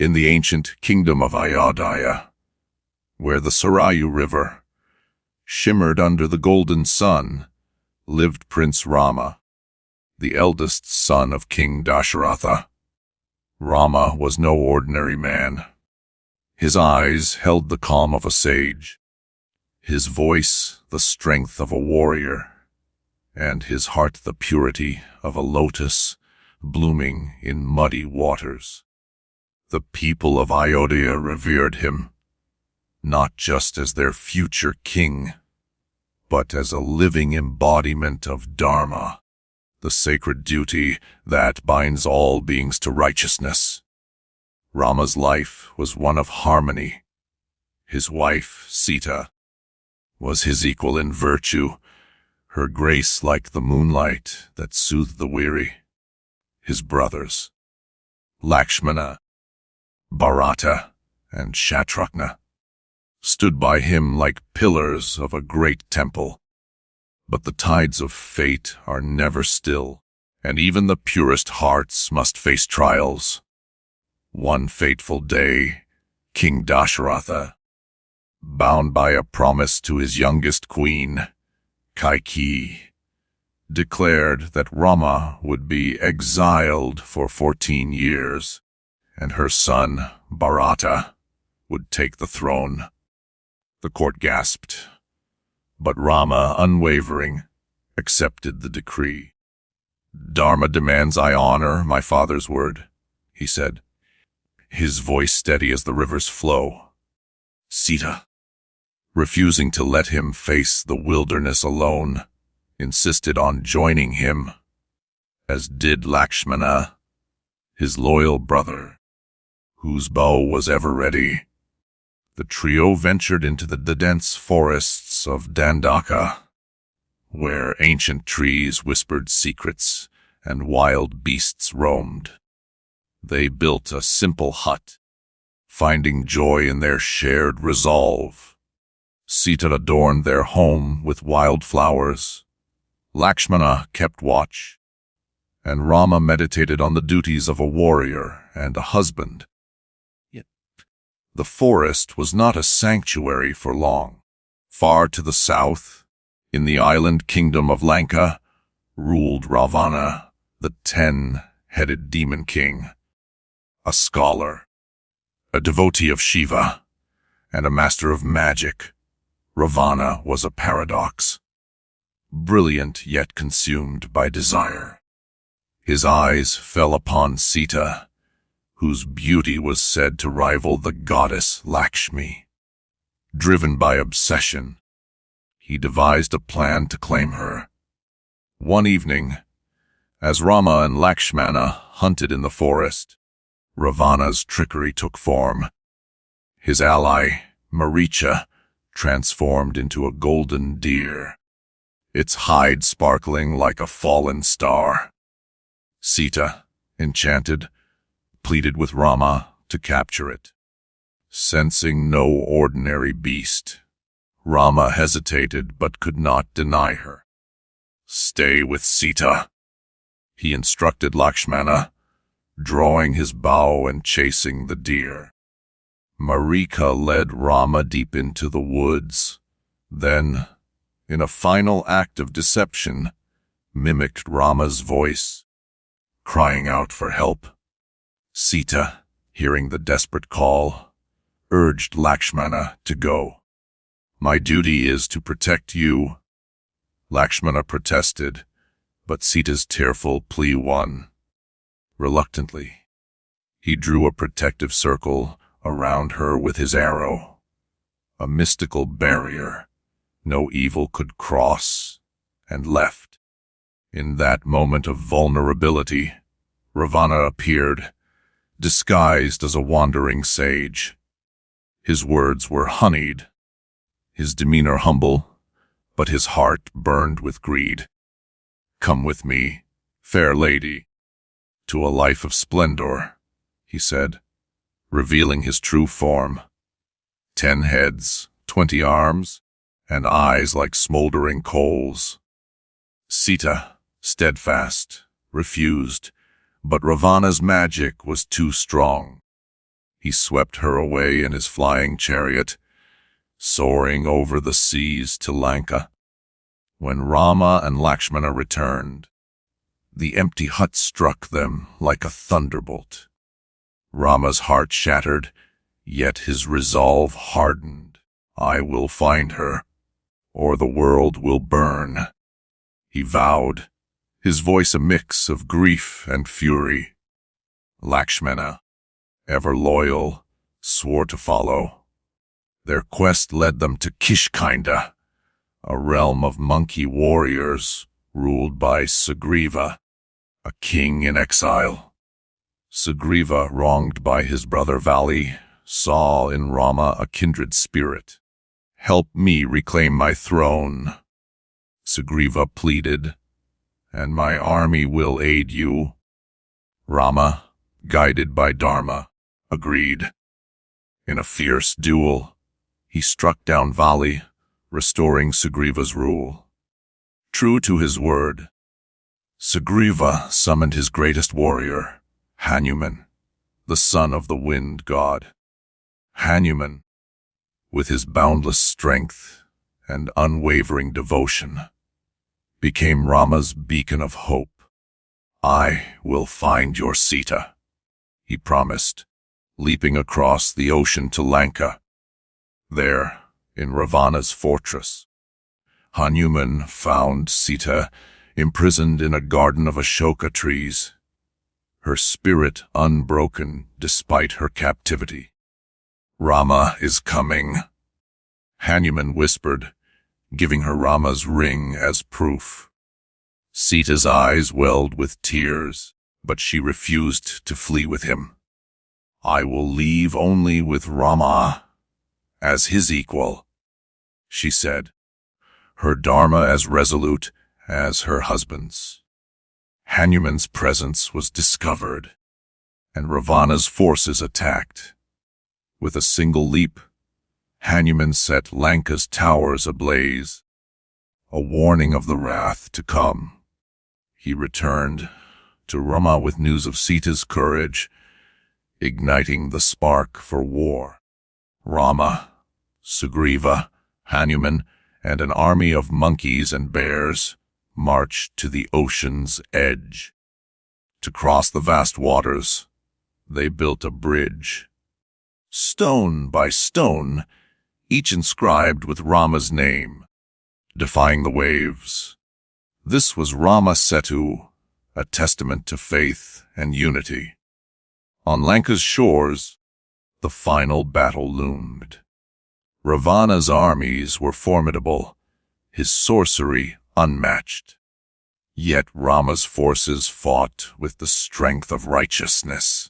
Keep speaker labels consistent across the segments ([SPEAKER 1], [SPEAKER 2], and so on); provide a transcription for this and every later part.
[SPEAKER 1] In the ancient kingdom of Ayodhya, where the Sarayu River shimmered under the golden sun, lived Prince Rama, the eldest son of King Dasharatha. Rama was no ordinary man. His eyes held the calm of a sage, his voice the strength of a warrior, and his heart the purity of a lotus blooming in muddy waters. The people of Ayodhya revered him, not just as their future king, but as a living embodiment of Dharma, the sacred duty that binds all beings to righteousness. Rama's life was one of harmony. His wife, Sita, was his equal in virtue, her grace like the moonlight that soothed the weary. His brothers, Lakshmana, Bharata, and Shatrugna, stood by him like pillars of a great temple. But the tides of fate are never still, and even the purest hearts must face trials. One fateful day, King Dasharatha, bound by a promise to his youngest queen, Kaikeyi, declared that Rama would be exiled for 14 years, and her son, Bharata, would take the throne. The court gasped, but Rama, unwavering, accepted the decree. "Dharma demands I honor my father's word," he said, his voice steady as the river's flow. Sita, refusing to let him face the wilderness alone, insisted on joining him, as did Lakshmana, his loyal brother, whose bow was ever ready. The trio ventured into the dense forests of Dandaka, where ancient trees whispered secrets and wild beasts roamed. They built a simple hut, finding joy in their shared resolve. Sita adorned their home with wild flowers. Lakshmana kept watch, and Rama meditated on the duties of a warrior and a husband. Yet the forest was not a sanctuary for long. Far to the south, in the island kingdom of Lanka, ruled Ravana, the 10-headed demon king. A scholar, a devotee of Shiva, and a master of magic, Ravana was a paradox. Brilliant yet consumed by desire. His eyes fell upon Sita, whose beauty was said to rival the goddess Lakshmi. Driven by obsession, he devised a plan to claim her. One evening, as Rama and Lakshmana hunted in the forest, Ravana's trickery took form. His ally, Maricha, transformed into a golden deer, its hide sparkling like a fallen star. Sita, enchanted, pleaded with Rama to capture it. Sensing no ordinary beast, Rama hesitated but could not deny her. "Stay with Sita," he instructed Lakshmana, drawing his bow and chasing the deer. Marika led Rama deep into the woods, then, in a final act of deception, mimicked Rama's voice, crying out for help. Sita, hearing the desperate call, urged Lakshmana to go. "My duty is to protect you." Lakshmana protested, but Sita's tearful plea won. Reluctantly, he drew a protective circle around her with his arrow, a mystical barrier no evil could cross, and left. In that moment of vulnerability, Ravana appeared, disguised as a wandering sage. His words were honeyed, his demeanor humble, but his heart burned with greed. "Come with me, fair lady, to a life of splendor," he said, revealing his true form. 10 heads, 20 arms, and eyes like smoldering coals. Sita, steadfast, refused, but Ravana's magic was too strong. He swept her away in his flying chariot, soaring over the seas to Lanka. When Rama and Lakshmana returned, the empty hut struck them like a thunderbolt. Rama's heart shattered, yet his resolve hardened. I will find her, or the world will burn, he vowed, his voice a mix of grief and fury. Lakshmana, ever loyal, swore to follow. Their quest led them to Kishkinda, a realm of monkey warriors ruled by Sugriva, a king in exile. Sugriva, wronged by his brother Vali, saw in Rama a kindred spirit. Help me reclaim my throne, Sugriva pleaded, and my army will aid you. Rama, guided by Dharma, agreed. In a fierce duel, he struck down Vali, restoring Sugriva's rule. True to his word, Sugriva summoned his greatest warrior, Hanuman, the son of the wind god. Hanuman, with his boundless strength and unwavering devotion, became Rama's beacon of hope. I will find your Sita, he promised, leaping across the ocean to Lanka. There, in Ravana's fortress, Hanuman found Sita imprisoned in a garden of Ashoka trees, her spirit unbroken despite her captivity. Rama is coming, Hanuman whispered, giving her Rama's ring as proof. Sita's eyes welled with tears, but she refused to flee with him. I will leave only with Rama as his equal, she said, her dharma as resolute as her husband's. Hanuman's presence was discovered, and Ravana's forces attacked. With a single leap, Hanuman set Lanka's towers ablaze, a warning of the wrath to come. He returned to Rama with news of Sita's courage, igniting the spark for war. Rama, Sugriva, Hanuman, and an army of monkeys and bears marched to the ocean's edge. To cross the vast waters, they built a bridge. Stone by stone, each inscribed with Rama's name, defying the waves. This was Rama Setu, a testament to faith and unity. On Lanka's shores, the final battle loomed. Ravana's armies were formidable, his sorcery unmatched. Yet Rama's forces fought with the strength of righteousness.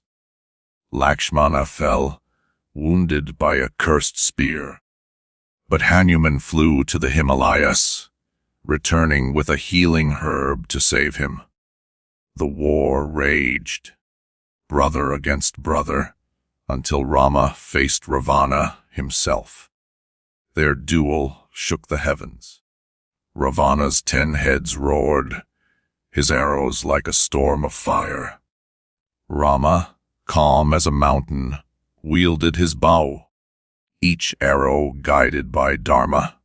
[SPEAKER 1] Lakshmana fell, wounded by a cursed spear. But Hanuman flew to the Himalayas, returning with a healing herb to save him. The war raged, brother against brother, until Rama faced Ravana himself. Their duel shook the heavens. Ravana's 10 heads roared, his arrows like a storm of fire. Rama, calm as a mountain, wielded his bow, each arrow guided by Dharma.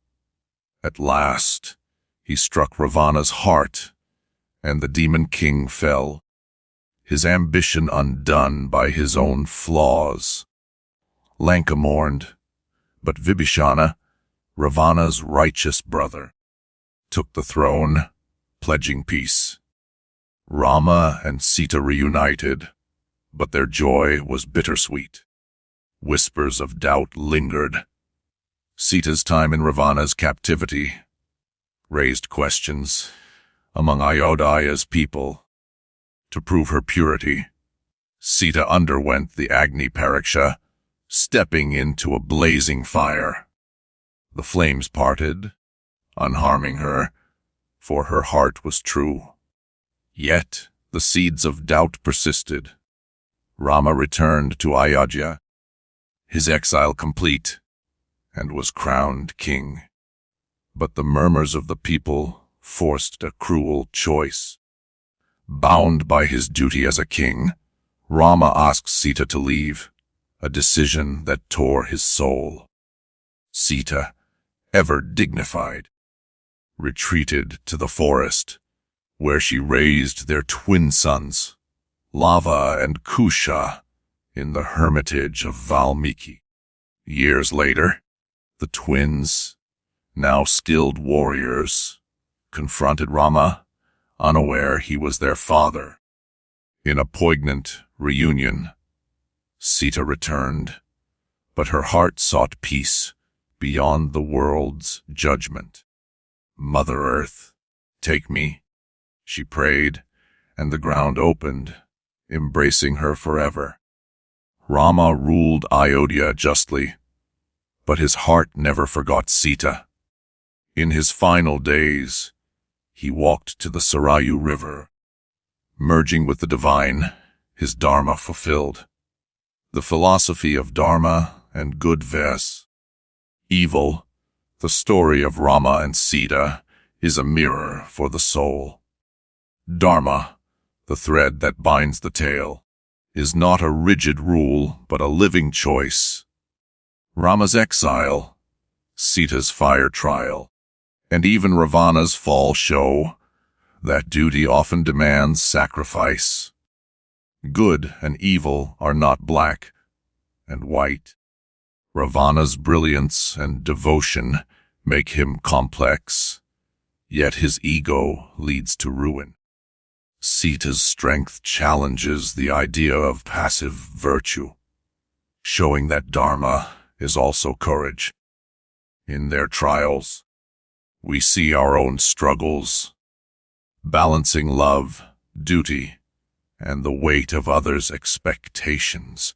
[SPEAKER 1] At last, he struck Ravana's heart, and the demon king fell, his ambition undone by his own flaws. Lanka mourned, but Vibhishana, Ravana's righteous brother, took the throne, pledging peace. Rama and Sita reunited, but their joy was bittersweet. Whispers of doubt lingered. Sita's time in Ravana's captivity raised questions among Ayodhya's people. To prove her purity, Sita underwent the Agni Pariksha, stepping into a blazing fire. The flames parted, unharming her, for her heart was true. Yet the seeds of doubt persisted. Rama returned to Ayodhya, his exile complete, and was crowned king. But the murmurs of the people forced a cruel choice. Bound by his duty as a king, Rama asked Sita to leave, a decision that tore his soul. Sita, ever dignified, retreated to the forest, where she raised their twin sons, Lava and Kusha, in the hermitage of Valmiki. Years later, the twins, now skilled warriors, confronted Rama, unaware he was their father. In a poignant reunion, Sita returned, but her heart sought peace beyond the world's judgment. Mother Earth, take me, she prayed, and the ground opened, embracing her forever. Rama ruled Ayodhya justly, but his heart never forgot Sita. In his final days, he walked to the Sarayu River, merging with the divine, his dharma fulfilled. The philosophy of dharma and good verse. Evil, the story of Rama and Sita, is a mirror for the soul. Dharma, the thread that binds the tale, is not a rigid rule but a living choice. Rama's exile, Sita's fire trial, and even Ravana's fall show that duty often demands sacrifice. Good and evil are not black and white. Ravana's brilliance and devotion make him complex, yet his ego leads to ruin. Sita's strength challenges the idea of passive virtue, showing that dharma is also courage. In their trials, we see our own struggles, balancing love, duty, and the weight of others' expectations.